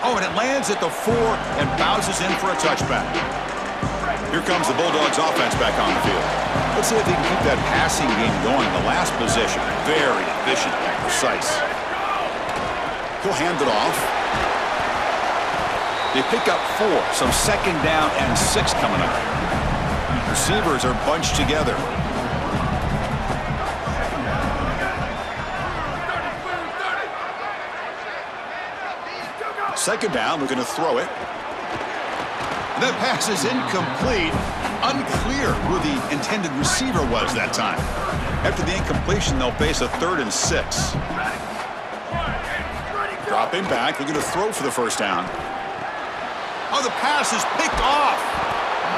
Oh, and it lands at the 4 and bounces in for a touchback. Here comes the Bulldogs offense back on the field. Let's see if they can keep that passing game going. The last possession, very efficient and precise. He'll hand it off. They pick up 4, so second down and 6 coming up. Receivers are bunched together. Second down, we're going to throw it. And that pass is incomplete. Unclear who the intended receiver was that time. After the incompletion, they'll face a 3rd and 6. Dropping back, they're going to throw for the first down. Oh, the pass is picked off.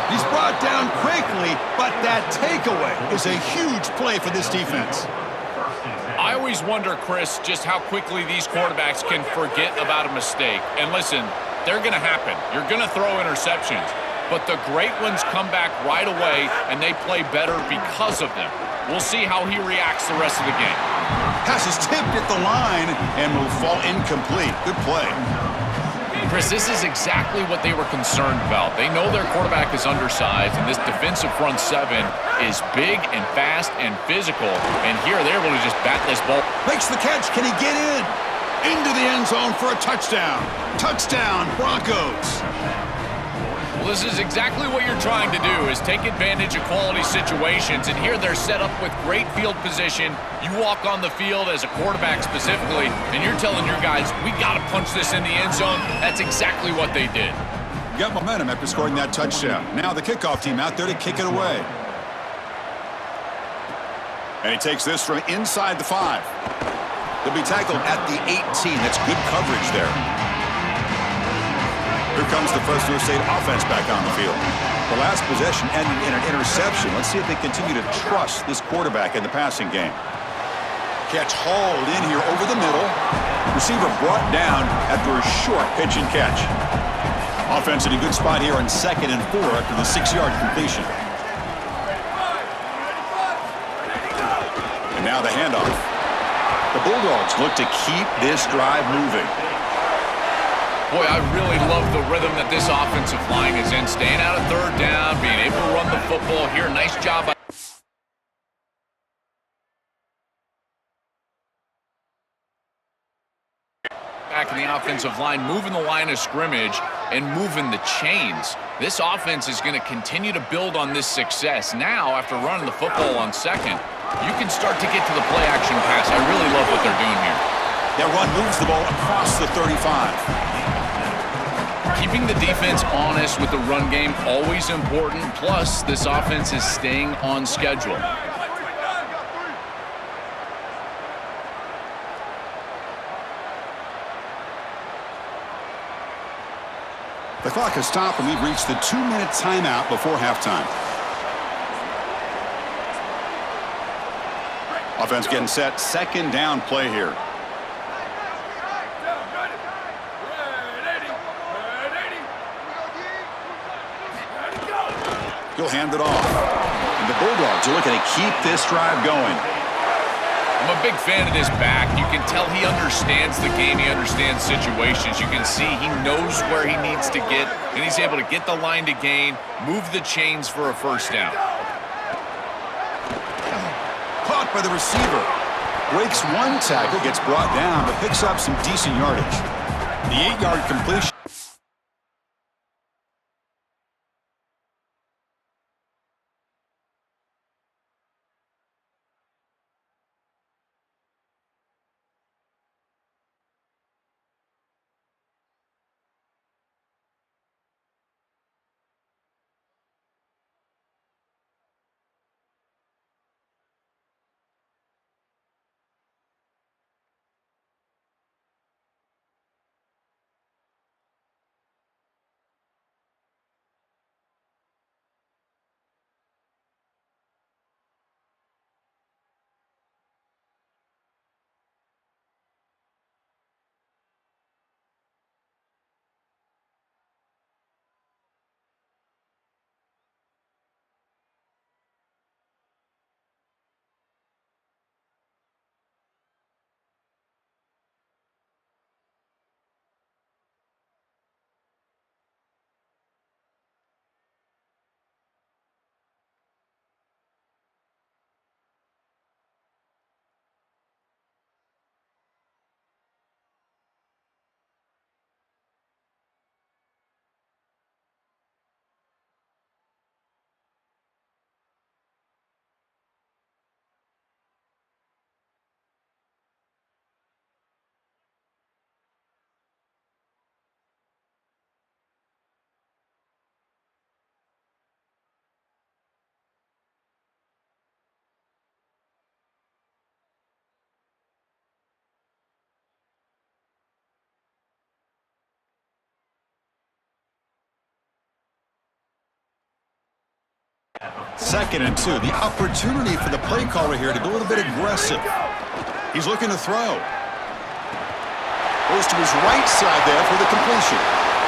He's brought down quickly, but that takeaway is a huge play for this defense. I always wonder, Chris, just how quickly these quarterbacks can forget about a mistake. And listen, they're going to happen. You're going to throw interceptions. But the great ones come back right away, and they play better because of them. We'll see how he reacts the rest of the game. Pass is tipped at the line and will fall incomplete. Good play. Chris, this is exactly what they were concerned about. They know their quarterback is undersized, and this defensive front 7 is big and fast and physical. And here they're able to just bat this ball. Makes the catch. Can he get in? Into the end zone for a touchdown. Touchdown, Broncos. Well, this is exactly what you're trying to do, is take advantage of quality situations. And here they're set up with great field position. You walk on the field as a quarterback specifically, and you're telling your guys, we got to punch this in the end zone. That's exactly what they did. Got momentum after scoring that touchdown. Now the kickoff team out there to kick it away. And he takes this from inside the 5. They'll be tackled at the 18. That's good coverage there. Here comes the Fresno State offense back on the field. The last possession ended in an interception. Let's see if they continue to trust this quarterback in the passing game. Catch hauled in here over the middle. Receiver brought down after a short pitch and catch. Offense in a good spot here on 2nd and 4 after the 6-yard completion. And now the handoff. The Bulldogs look to keep this drive moving. Boy, I really love the rhythm that this offensive line is in. Staying out of 3rd down, being able to run the football here. Nice job by back in the offensive line, moving the line of scrimmage and moving the chains. This offense is going to continue to build on this success. Now, after running the football on 2nd, you can start to get to the play-action pass. I really love what they're doing here. That run moves the ball across the 35. Keeping the defense honest with the run game, always important. Plus, this offense is staying on schedule. The clock has stopped, and we've reached the 2-minute timeout before halftime. Offense getting set. 2nd down play here. He'll hand it off. And the Bulldogs are looking to keep this drive going. I'm a big fan of this back. You can tell he understands the game. He understands situations. You can see he knows where he needs to get, and he's able to get the line to gain, move the chains for a first down. Caught by the receiver. Breaks one tackle, gets brought down, but picks up some decent yardage. The 8-yard completion. 2nd and 2. The opportunity for the play caller here to go a little bit aggressive. He's looking to throw. Goes to his right side there for the completion.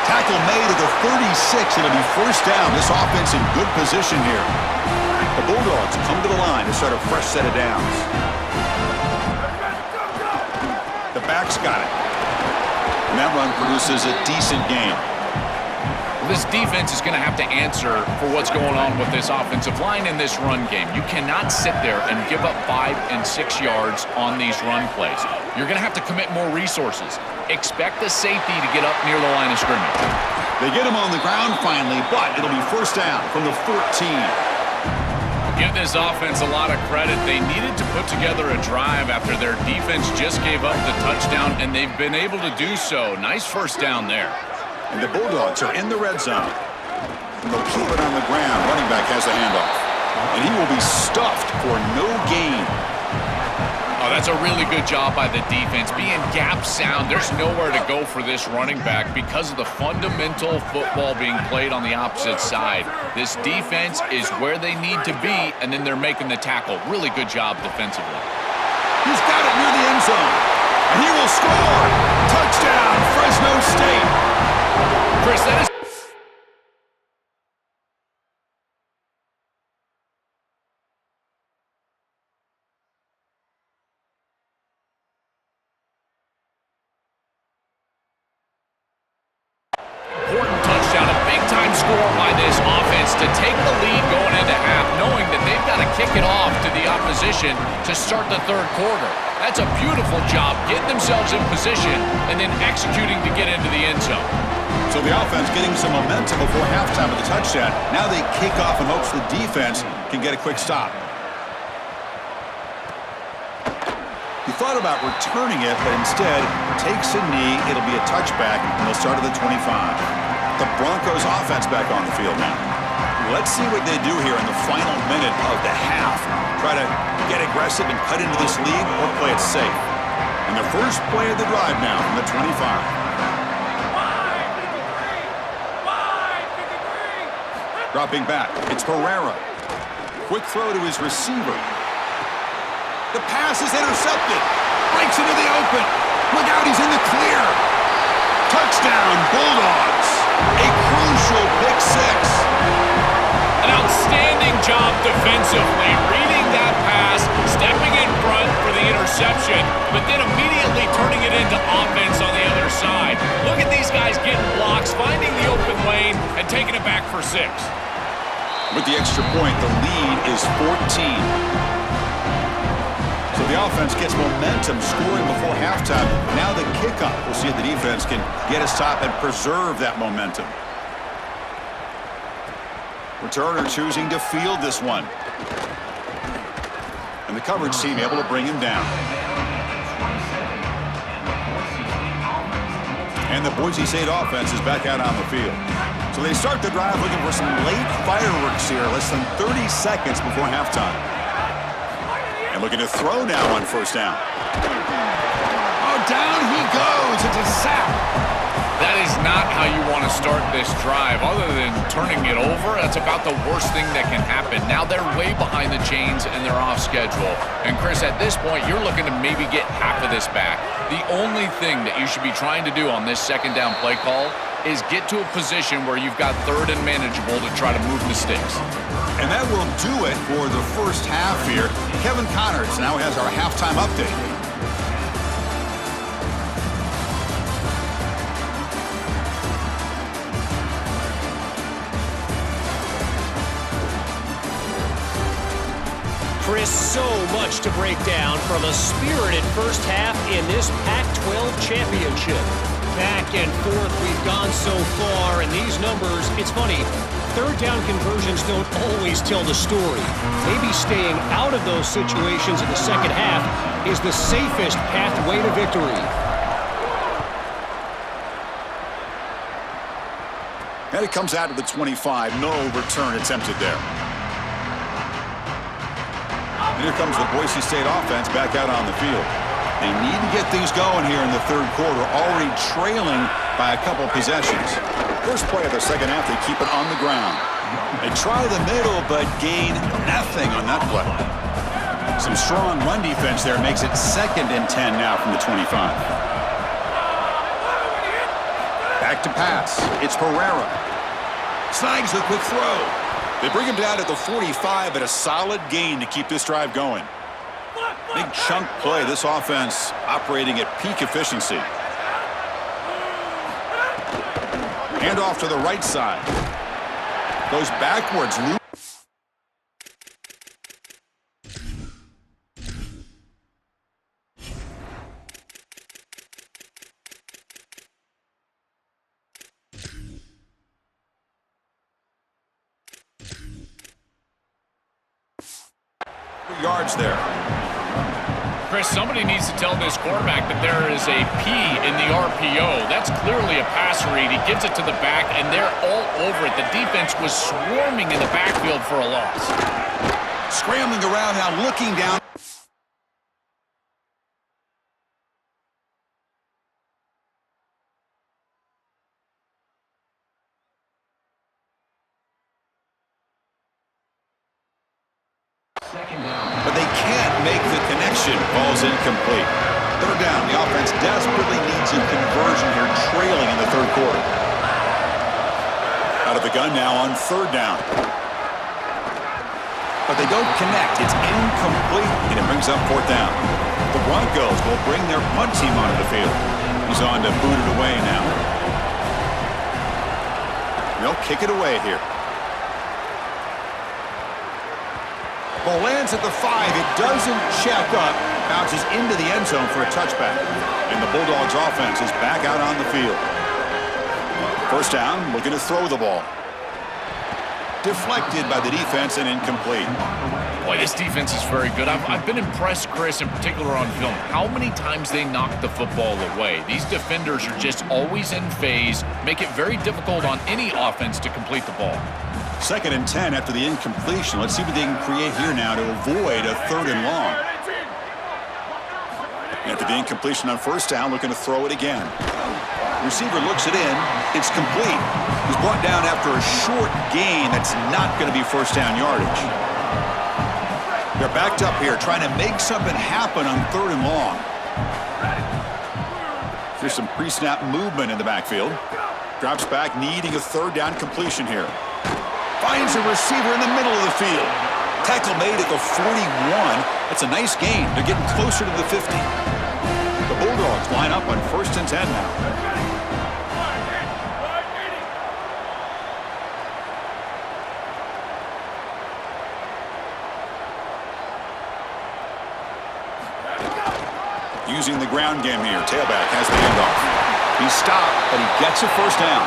Tackle made at the 36. It'll be first down. This offense in good position here. The Bulldogs come to the line to start a fresh set of downs. The back's got it. And that run produces a decent gain. This defense is going to have to answer for what's going on with this offensive line in this run game. You cannot sit there and give up 5 and 6 yards on these run plays. You're going to have to commit more resources. Expect the safety to get up near the line of scrimmage. They get him on the ground finally, but it'll be first down from the 14. Give this offense a lot of credit. They needed to put together a drive after their defense just gave up the touchdown, and they've been able to do so. Nice first down there. And the Bulldogs are in the red zone. And they'll keep it on the ground. Running back has the handoff. And he will be stuffed for no gain. Oh, that's a really good job by the defense. Being gap sound, there's nowhere to go for this running back because of the fundamental football being played on the opposite side. This defense is where they need to be, and then they're making the tackle. Really good job defensively. He's got it near the end zone. And he will score. Touchdown, Fresno State. Chris, that is important touchdown, a big-time score by this offense to take the lead going into half, knowing that they've got to kick it off to the opposition to start the third quarter. That's a beautiful job, getting themselves in position and then executing to get into the end zone. So the offense getting some momentum before halftime with the touchdown. Now they kick off in hopes the defense can get a quick stop. He thought about returning it, but instead takes a knee. It'll be a touchback, and they'll start at the 25. The Broncos offense back on the field now. Let's see what they do here in the final minute of the half. Try to get aggressive and cut into this lead or play it safe. And the first play of the drive now from the 25. Dropping back, it's Herrera. Quick throw to his receiver. The pass is intercepted. Breaks into the open. Look out, he's in the clear. Touchdown, Bulldogs. A crucial pick six. An outstanding job defensively, reading that pass, stepping in front for the interception, but then immediately turning it into offense on the other side. Look at these guys getting blocks, finding the open lane, and taking it back for 6. With the extra point, the lead is 14. So the offense gets momentum, scoring before halftime. Now the kickoff. We'll see if the defense can get a stop and preserve that momentum. Returner choosing to field this one. And the coverage team able to bring him down. And the Boise State offense is back out on the field. So they start the drive looking for some late fireworks here, less than 30 seconds before halftime. And looking to throw now on first down. Oh, down he goes. It's a sack. That is not how you want to start this drive. Other than turning it over, that's about the worst thing that can happen. Now they're way behind the chains and they're off schedule. And Chris, at this point, you're looking to maybe get half of this back. The only thing that you should be trying to do on this second down play call is get to a position where you've got third and manageable to try to move the sticks. And that will do it for the first half here. Kevin Connors now has our halftime update. Chris, so much to break down from a spirited first half in this Pac-12 championship. Back and forth we've gone so far, and these numbers, it's funny, third down conversions don't always tell the story. Maybe staying out of those situations in the second half is the safest pathway to victory. And it comes out to the 25. No return attempted there. And here comes the Boise State offense back out on the field. They need to get things going here in the third quarter, already trailing by a couple possessions. First play of the second half, they keep it on the ground. They try the middle, but gain nothing on that play. Some strong run defense there makes it 2nd and 10 now from the 25. Back to pass. It's Herrera. Snags the quick throw. They bring him down at the 45, but a solid gain to keep this drive going. Big chunk play. This offense operating at peak efficiency. Hand off to the right side. Goes backwards. Yards there. Chris, somebody needs to tell this quarterback that there is a P in the RPO. That's clearly a pass read. He gives it to the back, and they're all over it. The defense was swarming in the backfield for a loss. Scrambling around now, looking down. But they can't make the connection. Ball's incomplete. Third down. The offense desperately needs a conversion here, trailing in the third quarter. Out of the gun now on third down. But they don't connect. It's incomplete, and it brings up fourth down. The Broncos will bring their punt team onto the field. He's on to boot it away now. They'll kick it away here. Ball lands at the 5. It doesn't check up. Bounces into the end zone for a touchback. And the Bulldogs offense is back out on the field. First down, looking to throw the ball. Deflected by the defense and incomplete. Boy, this defense is very good. I've been impressed, Chris, in particular on film, how many times they knock the football away. These defenders are just always in phase, make it very difficult on any offense to complete the ball. 2nd and 10 after the incompletion. Let's see what they can create here now to avoid a 3rd and long. After the incompletion on first down, looking to throw it again. Receiver looks it in. It's complete. He's brought down after a short gain. That's not going to be first down yardage. They're backed up here, trying to make something happen on 3rd and long. There's some pre-snap movement in the backfield. Drops back, needing a 3rd down completion here. Finds a receiver in the middle of the field. Tackle made at the 41. That's a nice gain. They're getting closer to the 50. The Bulldogs line up on 1st and 10 now. Using the ground game here. Tailback has the handoff. He's stopped, but he gets a first down.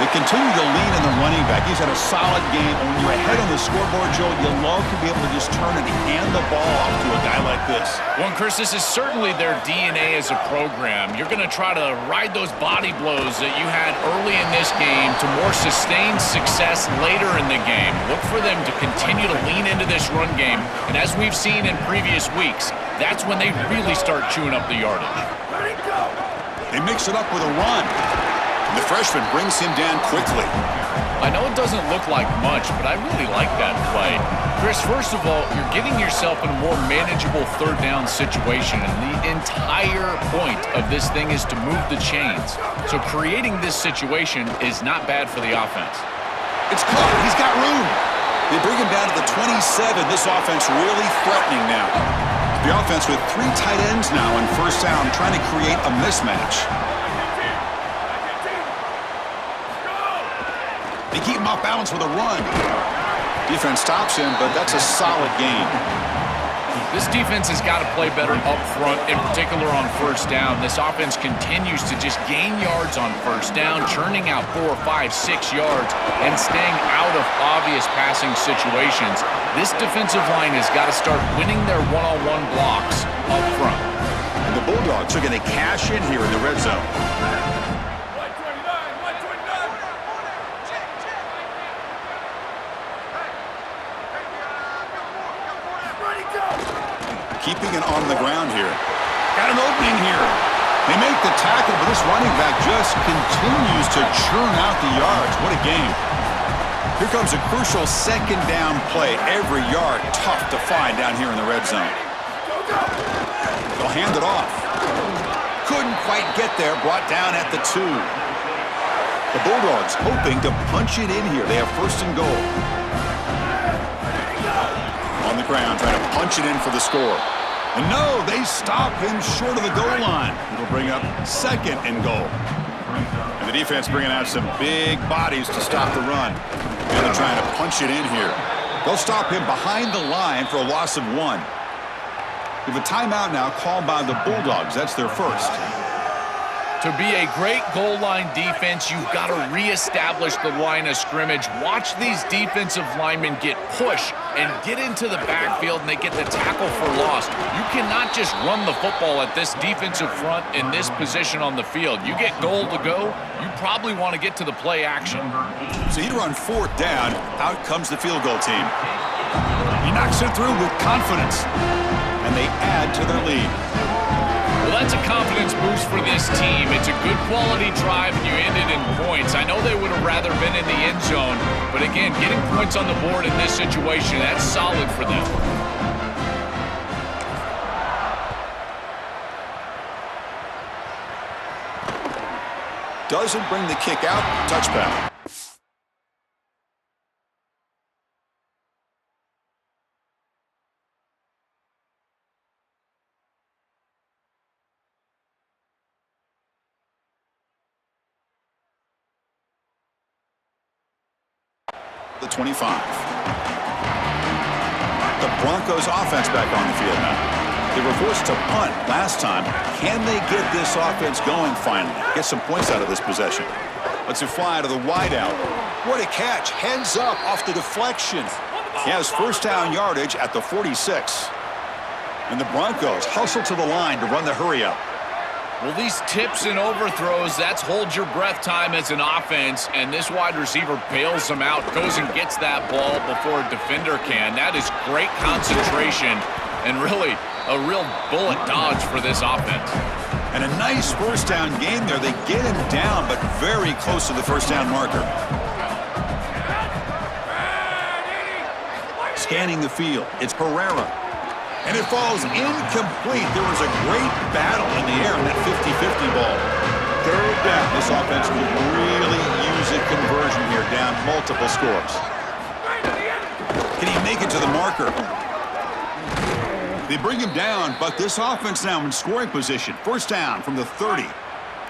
They continue to lean in the running back. He's had a solid game. And when you're ahead on the scoreboard, Joe, you love to be able to just turn and hand the ball off to a guy like this. Well, Chris, this is certainly their DNA as a program. You're going to try to ride those body blows that you had early in this game to more sustained success later in the game. Look for them to continue to lean into this run game. And as we've seen in previous weeks, that's when they really start chewing up the yardage. They mix it up with a run. The freshman brings him down quickly. I know it doesn't look like much, but I really like that play. Chris, first of all, you're getting yourself in a more manageable 3rd down situation, and the entire point of this thing is to move the chains. So creating this situation is not bad for the offense. It's caught. He's got room. They bring him down to the 27. This offense really threatening now. The offense with 3 tight ends now on first down, trying to create a mismatch. They keep him off balance with a run. Defense stops him, but that's a solid gain. This defense has got to play better up front, in particular on first down. This offense continues to just gain yards on first down, churning out 4, 5, 6 yards, and staying out of obvious passing situations. This defensive line has got to start winning their one-on-one blocks up front. And the Bulldogs are going to cash in here in the red zone. Keeping it on the ground here. Got an opening here. They make the tackle, but this running back just continues to churn out the yards. What a game. Here comes a crucial second down play. Every yard tough to find down here in the red zone. They'll hand it off. Couldn't quite get there. Brought down at the 2. The Bulldogs hoping to punch it in here. They have first and goal. On the ground, trying to punch it in for the score. And no, they stop him short of the goal line. It'll bring up second and goal. And the defense bringing out some big bodies to stop the run. And they're trying to punch it in here. They'll stop him behind the line for a loss of 1. We have a timeout now called by the Bulldogs. That's their first. To be a great goal line defense, you've got to reestablish the line of scrimmage. Watch these defensive linemen get pushed and get into the backfield, and they get the tackle for loss. You cannot just run the football at this defensive front in this position on the field. You get goal to go, you probably want to get to the play action. So he'd run 4th down. Out comes the field goal team. He knocks it through with confidence, and they add to their lead. Well, that's a confidence boost for this team. It's a good quality drive, and you ended in points. I know they would have rather been in the end zone, but again, getting points on the board in this situation, that's solid for them. Doesn't bring the kick out. Touchdown. The 25. The Broncos offense back on the field now. They were forced to punt last time. Can they get this offense going finally? Get some points out of this possession. Let's fly to the wideout. What a catch. Heads up off the deflection. He has first down yardage at the 46. And the Broncos hustle to the line to run the hurry up. Well, these tips and overthrows, that's hold your breath time as an offense, and this wide receiver bails them out, goes and gets that ball before a defender can. That is great concentration and really a real bullet dodge for this offense. And a nice first down game there. They get him down, but very close to the first down marker. Scanning the field, it's Pereira. And it falls incomplete. There was a great battle in the air in that 50-50 ball. Third down. This offense will really use a conversion here, down multiple scores. Can he make it to the marker? They bring him down, but this offense now in scoring position. First down from the 30.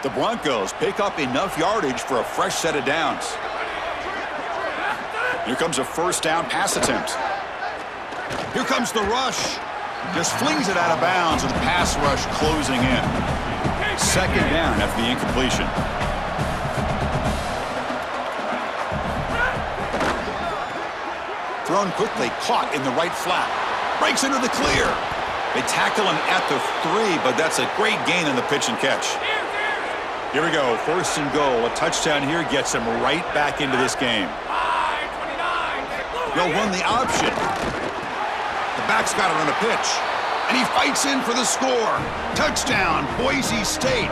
The Broncos pick up enough yardage for a fresh set of downs. Here comes a first down pass attempt. Here comes the rush. Just flings it out of bounds with the pass rush closing in. Second down after the incompletion. Thrown quickly, caught in the right flat. Breaks into the clear. They tackle him at the 3, but that's a great gain in the pitch and catch. Here we go, first and goal. A touchdown here gets him right back into this game. They'll run the option. The back's got it on a pitch. And he fights in for the score. Touchdown, Boise State.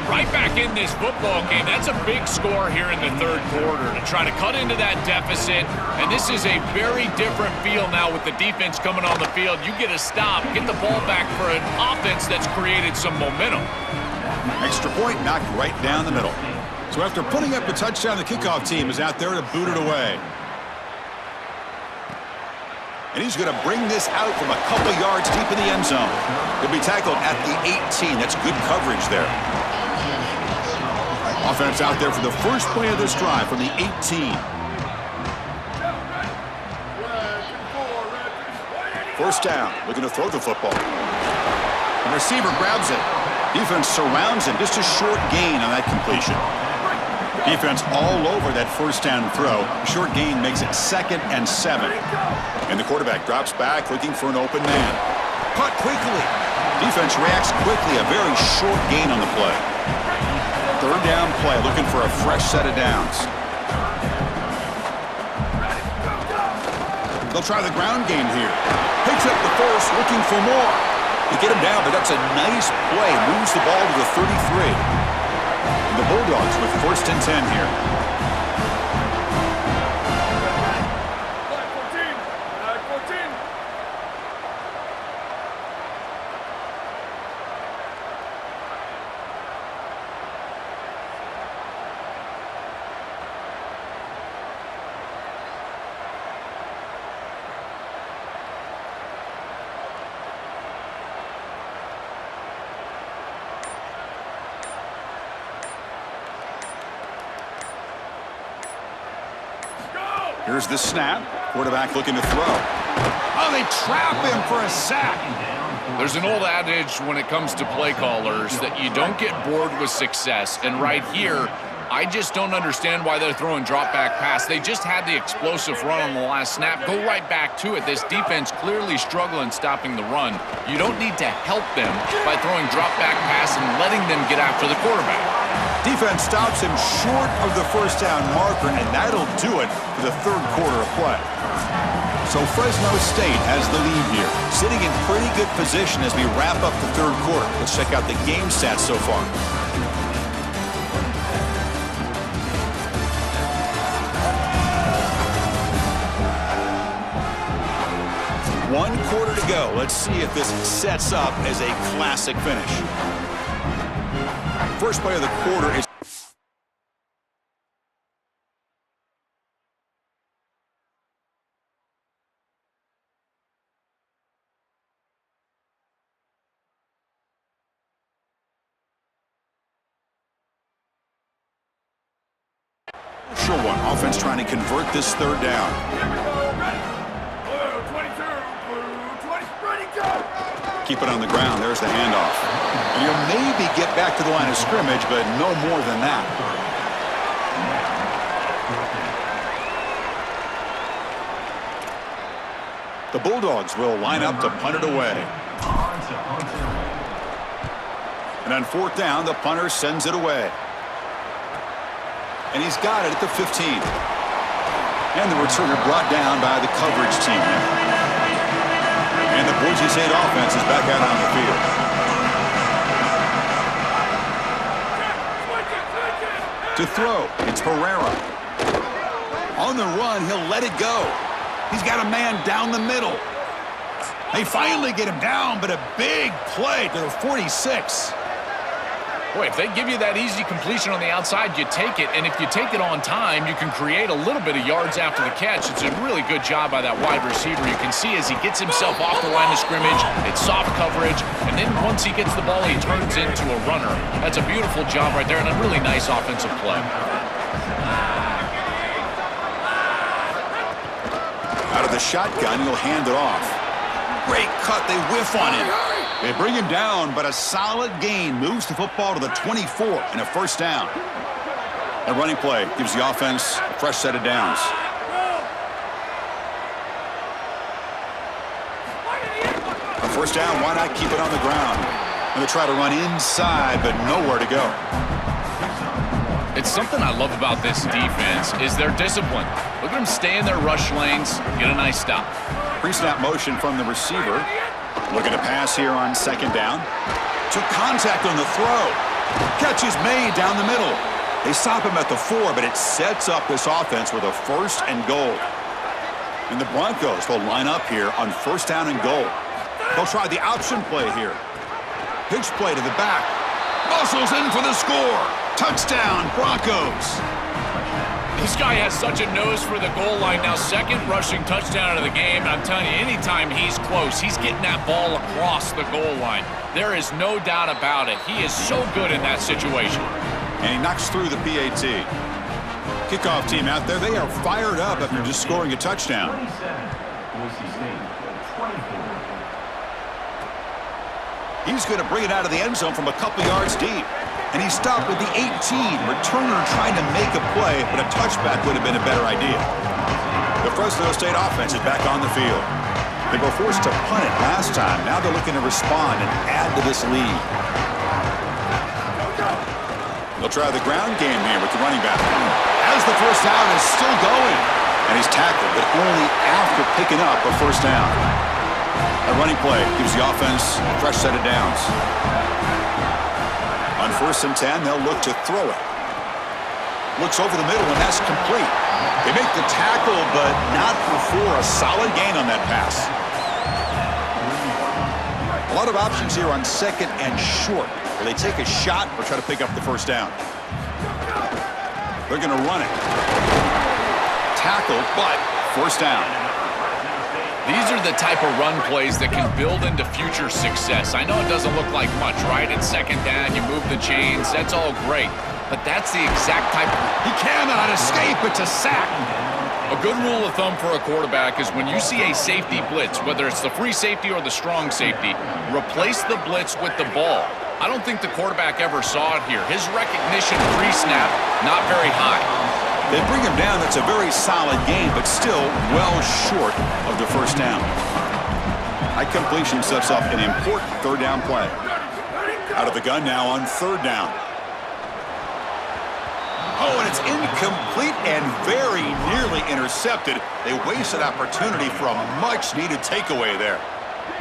Right back in this football game. That's a big score here in the third quarter to try to cut into that deficit. And this is a very different feel now with the defense coming on the field. You get a stop, get the ball back for an offense that's created some momentum. Extra point knocked right down the middle. So after putting up the touchdown, the kickoff team is out there to boot it away. And he's going to bring this out from a couple yards deep in the end zone. He'll be tackled at the 18. That's good coverage there. Offense out there for the first play of this drive from the 18. First down, looking to throw the football. The receiver grabs it. Defense surrounds him. Just a short gain on that completion. Defense all over that first down throw. Short gain makes it 2nd and 7. And the quarterback drops back looking for an open man. Caught quickly. Defense reacts quickly. A very short gain on the play. Third down play looking for a fresh set of downs. They'll try the ground game here. Picks up the first looking for more. They get him down, but that's a nice play. Moves the ball to the 33. And the Bulldogs with 1st and 10 here. Here's the snap. Quarterback looking to throw. Oh, they trap him for a sack. There's an old adage when it comes to play callers that you don't get bored with success. And right here, I just don't understand why they're throwing drop-back pass. They just had the explosive run on the last snap. Go right back to it. This defense clearly struggling stopping the run. You don't need to help them by throwing drop-back pass and letting them get after the quarterback. Defense stops him short of the 1st down marker, and that'll do it for the 3rd quarter of play. So Fresno State has the lead here, sitting in pretty good position as we wrap up the 3rd quarter. Let's check out the game stats so far. One quarter to go. Let's see if this sets up as a classic finish. First play of the quarter is sure one. Offense trying to convert this 3rd down. Keep it on the ground. There's the handoff. And you'll maybe get back to the line of scrimmage, but no more than that. The Bulldogs will line up to punt it away. And on 4th down, the punter sends it away. And he's got it at the 15. And the returner brought down by the coverage team. And the Boise State offense is back out on the field. To throw, it's Herrera. On the run, he'll let it go. He's got a man down the middle. They finally get him down, but a big play to the 46. Boy, if they give you that easy completion on the outside, you take it. And if you take it on time, you can create a little bit of yards after the catch. It's a really good job by that wide receiver. You can see as he gets himself off the line of scrimmage, it's soft coverage. And then once he gets the ball, he turns into a runner. That's a beautiful job right there and a really nice offensive play. Out of the shotgun, he'll hand it off. Great cut. They whiff on him. They bring him down, but a solid gain moves the football to the 24 and a 1st down. A running play gives the offense a fresh set of downs. A 1st down, why not keep it on the ground? And they try to run inside, but nowhere to go. It's something I love about this defense is their discipline. Look at them stay in their rush lanes, get a nice stop. Pre-snap motion from the receiver. Looking to pass here on 2nd down. Took contact on the throw. Catch is made down the middle. They stop him at the 4, but it sets up this offense with a 1st and goal. And the Broncos will line up here on 1st down and goal. They'll try the option play here. Pitch play to the back. Muscles in for the score. Touchdown, Broncos. This guy has such a nose for the goal line now. 2nd rushing touchdown of the game. And I'm telling you, anytime he's close, he's getting that ball across the goal line. There is no doubt about it. He is so good in that situation. And he knocks through the PAT. Kickoff team out there, they are fired up after just scoring a touchdown. He's going to bring it out of the end zone from a couple yards deep. And he stopped with the 18. Returner trying to make a play, but a touchback would have been a better idea. The Fresno State offense is back on the field. They were forced to punt it last time. Now they're looking to respond and add to this lead. They'll try the ground game here with the running back. As the 1st down is still going. And he's tackled, but only after picking up a 1st down. A running play gives the offense a fresh set of downs. On 1st and 10, they'll look to throw it. Looks over the middle, and that's complete. They make the tackle, but not before a solid gain on that pass. A lot of options here on 2nd and short, where they take a shot or try to pick up the first down. They're going to run it. Tackle, but first down. These are the type of run plays that can build into future success. I know it doesn't look like much, right? It's 2nd down, you move the chains, that's all great. But that's the exact type of... He cannot escape. It's a sack. A good rule of thumb for a quarterback is when you see a safety blitz, whether it's the free safety or the strong safety, replace the blitz with the ball. I don't think the quarterback ever saw it here. His recognition pre-snap, not very high. They bring him down. That's a very solid game, but still well short of the first down. High completion sets up an important 3rd down play. Out of the gun now on 3rd down. Oh, and it's incomplete and very nearly intercepted. They wasted opportunity for a much-needed takeaway there.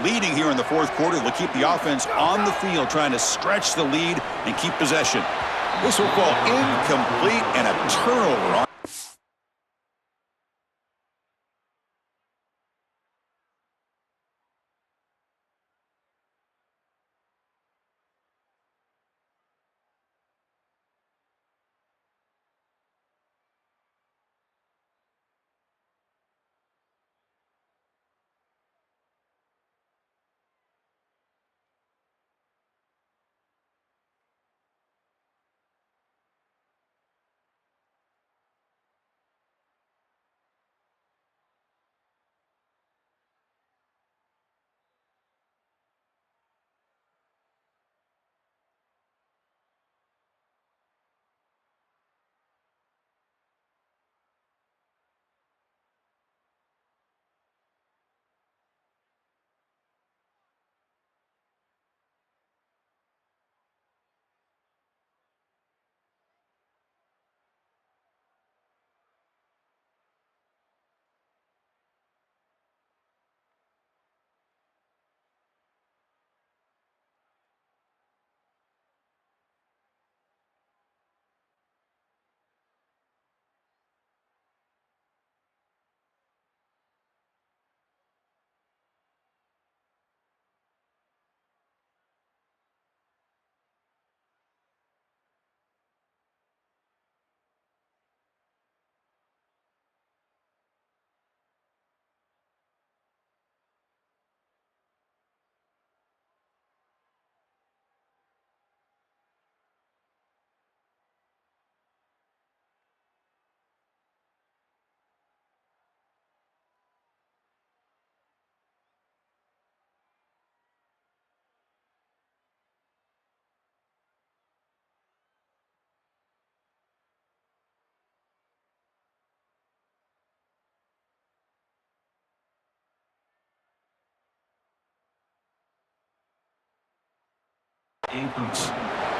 Leading here in the 4th quarter, they'll keep the offense on the field, trying to stretch the lead and keep possession. This will fall incomplete and a turnover.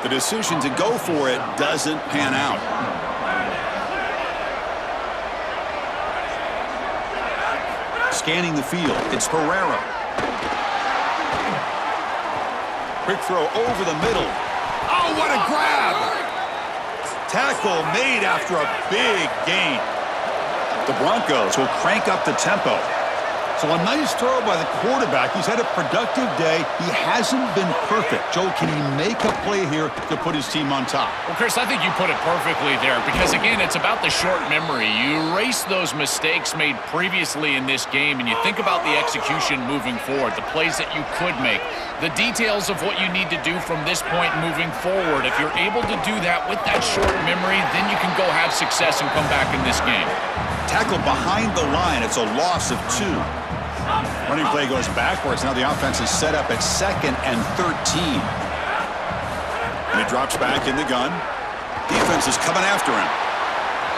The decision to go for it doesn't pan out. Scanning the field, it's Pereira. Quick throw over the middle. Oh, what a grab! Tackle made after a big gain. The Broncos will crank up the tempo. So a nice throw by the quarterback. He's had a productive day. He hasn't been perfect. Joel, can he make a play here to put his team on top? Well, Chris, I think you put it perfectly there because, again, it's about the short memory. You erase those mistakes made previously in this game, and you think about the execution moving forward, the plays that you could make, the details of what you need to do from this point moving forward. If you're able to do that with that short memory, then you can go have success and come back in this game. Tackle behind the line. It's a loss of 2. Running play goes backwards. Now the offense is set up at 2nd and 13. And he drops back in the gun. Defense is coming after him.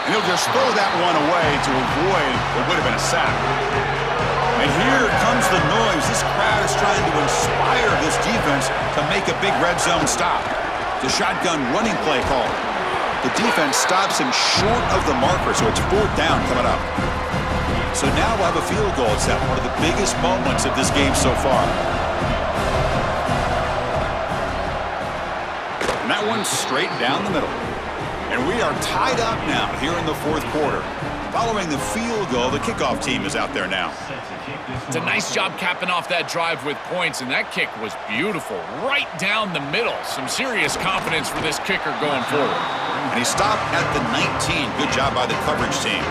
And he'll just throw that one away to avoid what would have been a sack. And here comes the noise. This crowd is trying to inspire this defense to make a big red zone stop. The shotgun running play call. The defense stops him short of the marker, so it's 4th down coming up. So now we'll have a field goal attempt, one of the biggest moments of this game so far. And that one's straight down the middle. And we are tied up now here in the fourth quarter. Following the field goal, the kickoff team is out there now. It's a nice job capping off that drive with points, and that kick was beautiful. Right down the middle. Some serious confidence for this kicker going forward. And he stopped at the 19. Good job by the coverage team.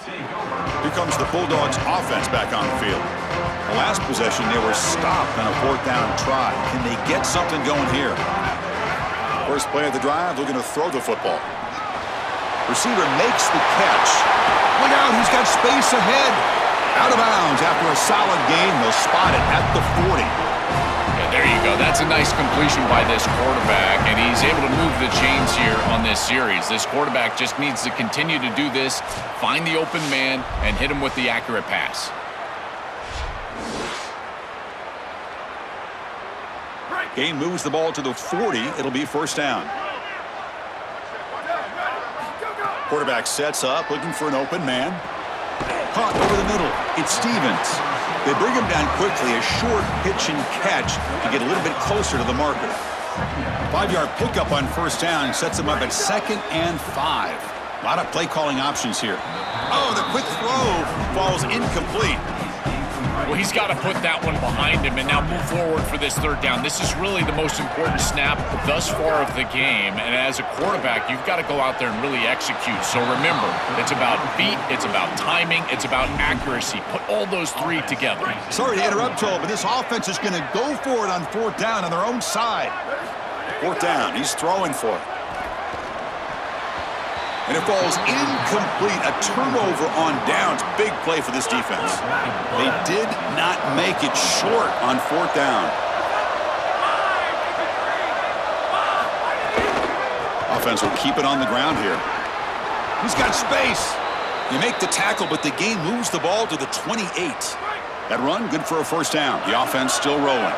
Here comes the Bulldogs offense back on the field. The last possession, they were stopped on a 4th down try. Can they get something going here? First play of the drive, looking to throw the football. Receiver makes the catch. Look out, he's got space ahead. Out of bounds after a solid gain. They'll spot it at the 40. Yeah, there you go. That's a nice completion by this quarterback, and he's able to move the chains here on this series. This quarterback just needs to continue to do this, find the open man, and hit him with the accurate pass. Gain moves the ball to the 40. It'll be 1st down. Quarterback sets up, looking for an open man. Caught over the middle. It's Stevens. They bring him down quickly. A short pitch and catch to get a little bit closer to the marker. 5-yard pickup on 1st down sets him up at 2nd and 5. A lot of play calling options here. Oh, the quick throw falls incomplete. Well, he's got to put that one behind him and now move forward for this 3rd down. This is really the most important snap thus far of the game. And as a quarterback, you've got to go out there and really execute. So remember, it's about feet, it's about timing, it's about accuracy. Put all those 3 together. Sorry to interrupt, Joel, but this offense is going to go for it on 4th down on their own side. 4th down, he's throwing for it. And it falls incomplete. A turnover on downs. Big play for this defense. They did not make it short on 4th down. Offense will keep it on the ground here. He's got space. You make the tackle, but the gain moves the ball to the 28. That run, good for a 1st down. The offense still rolling.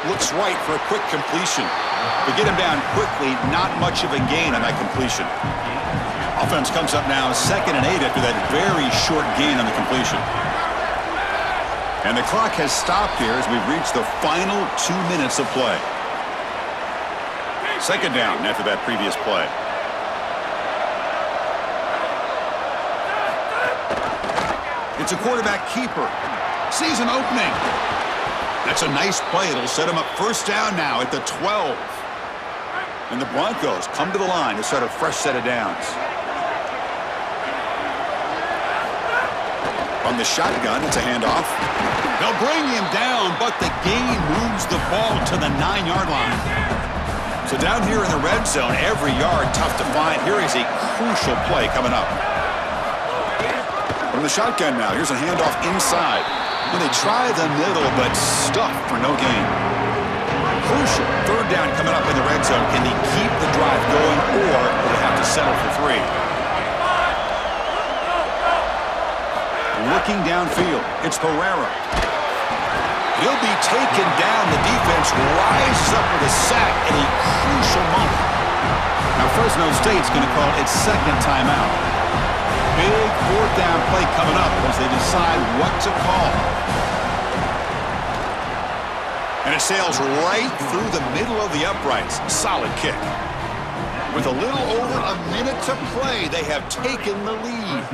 Looks right for a quick completion. To get him down quickly, not much of a gain on that completion. Offense comes up now 2nd and 8 after that very short gain on the completion. And the clock has stopped here as we've reached the final 2 minutes of play. 2nd down after that previous play. It's a quarterback keeper. Sees an opening. That's a nice play. It'll set him up 1st down now at the 12. And the Broncos come to the line to start a fresh set of downs. From the shotgun, it's a handoff. They'll bring him down, but the gain moves the ball to the 9-yard line. So down here in the red zone, every yard tough to find. Here is a crucial play coming up. From the shotgun now, here's a handoff inside. And they try the middle, but stuck for no gain. Crucial 3rd down coming up in the red zone. Can they keep the drive going, or will they have to settle for 3? Looking downfield, it's Pereira. He'll be taken down. The defense rises up with a sack at a crucial moment. Now Fresno State's going to call its 2nd timeout. Big 4th down play coming up as they decide what to call. And it sails right through the middle of the uprights. Solid kick. With a little over a minute to play, they have taken the lead.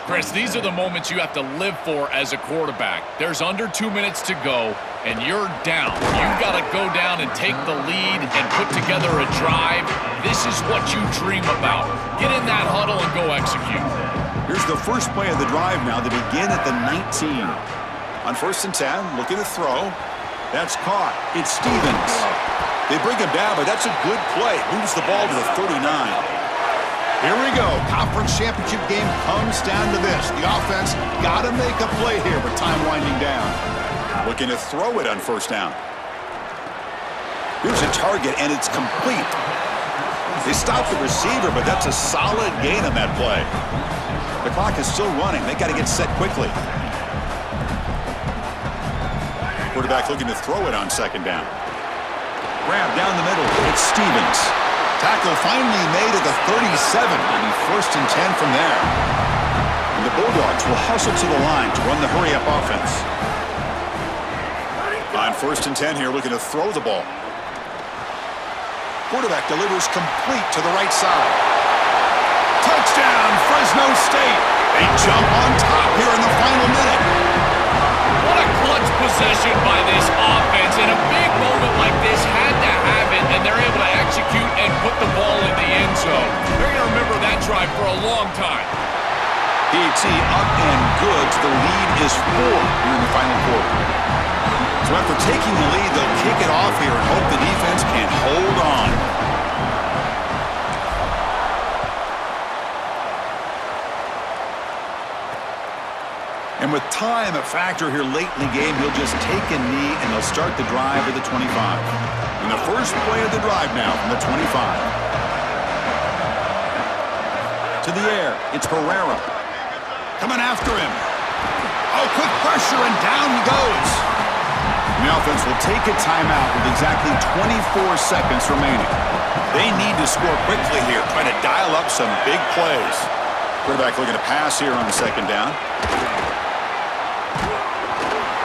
Chris, these are the moments you have to live for as a quarterback. There's under 2 minutes to go, and you're down. You've got to go down and take the lead and put together a drive. This is what you dream about. Get in that huddle and go execute. Here's the first play of the drive now. They begin at the 19. On 1st and 10, looking to throw. That's caught. It's Stevens. They bring him down, but that's a good play. Moves the ball to the 39. Here we go. Conference championship game comes down to this. The offense got to make a play here with time winding down. Looking to throw it on 1st down. Here's a target, and it's complete. They stop the receiver, but that's a solid gain on that play. The clock is still running. They got to get set quickly. Quarterback looking to throw it on 2nd down. Grab down the middle. It's Stevens. Tackle finally made at the 37. It'll be 1st and 10 from there. And the Bulldogs will hustle to the line to run the hurry-up offense. On 1st and 10 here, looking to throw the ball. Quarterback delivers complete to the right side. Touchdown, Fresno State. They jump on top here in the final minute. What a clutch possession by this offense, and a big a long time. PAT up and good. The lead is 4 here in the final quarter. So after taking the lead, they'll kick it off here and hope the defense can hold on. And with time a factor here late in the game, he'll just take a knee and they'll start the drive at the 25. And the first play of the drive now from the 25. To the air, it's Herrera. Coming after him. Oh, quick pressure, and down he goes. And the offense will take a timeout with exactly 24 seconds remaining. They need to score quickly here, trying to dial up some big plays. Quarterback looking to pass here on the second down.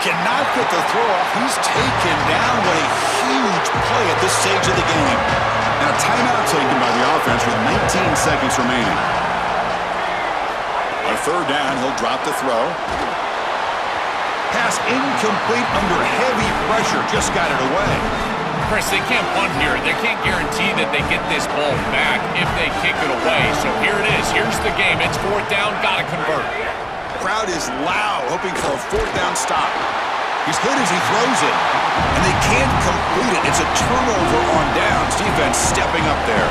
Cannot get the throw off. He's taken down. What a huge play at this stage of the game. And a timeout taken by the offense with 19 seconds remaining. On third down, he'll drop the throw. Pass incomplete under heavy pressure. Just got it away. Chris, they can't punt here. They can't guarantee that they get this ball back if they kick it away. So here it is. Here's the game. It's fourth down. Got to convert. Crowd is loud, hoping for a fourth down stop. He's hit as he throws it, and they can't complete it. It's a turnover on downs. Defense stepping up there.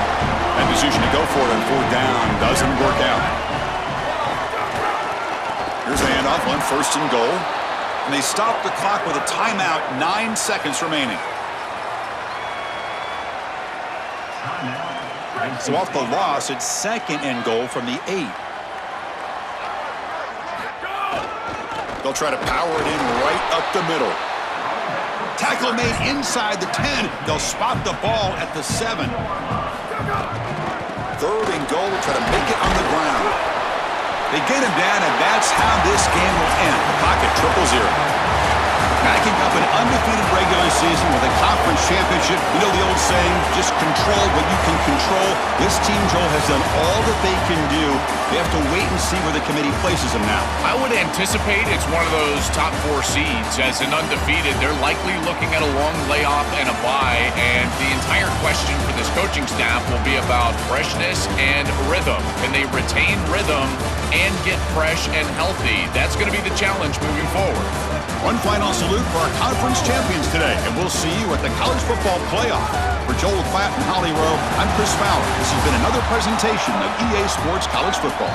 That decision to go for it on fourth down doesn't work out. Here's a handoff on first and goal, and they stop the clock with a timeout, 9 seconds remaining. So off the loss, it's second and goal from the 8. They'll try to power it in right up the middle. Tackle made inside the 10. They'll spot the ball at the 7. Third and goal. Try to make it on the ground. They get him down, and that's how this game will end. The clock at 0-0. Backing up an undefeated regular season with a conference championship. You know the old saying, just control what you can control. This team, Joel, has done all that they can do. They have to wait and see where the committee places them now. I would anticipate it's one of those top 4 seeds. As an undefeated, they're likely looking at a long layoff and a bye, and the entire question for this coaching staff will be about freshness and rhythm. Can they retain rhythm and get fresh and healthy? That's going to be the challenge moving forward. One final salute for our conference champions today, and we'll see you at the College Football Playoff. For Joel Klatt and Holly Rowe, I'm Chris Fowler. This has been another presentation of EA Sports College Football.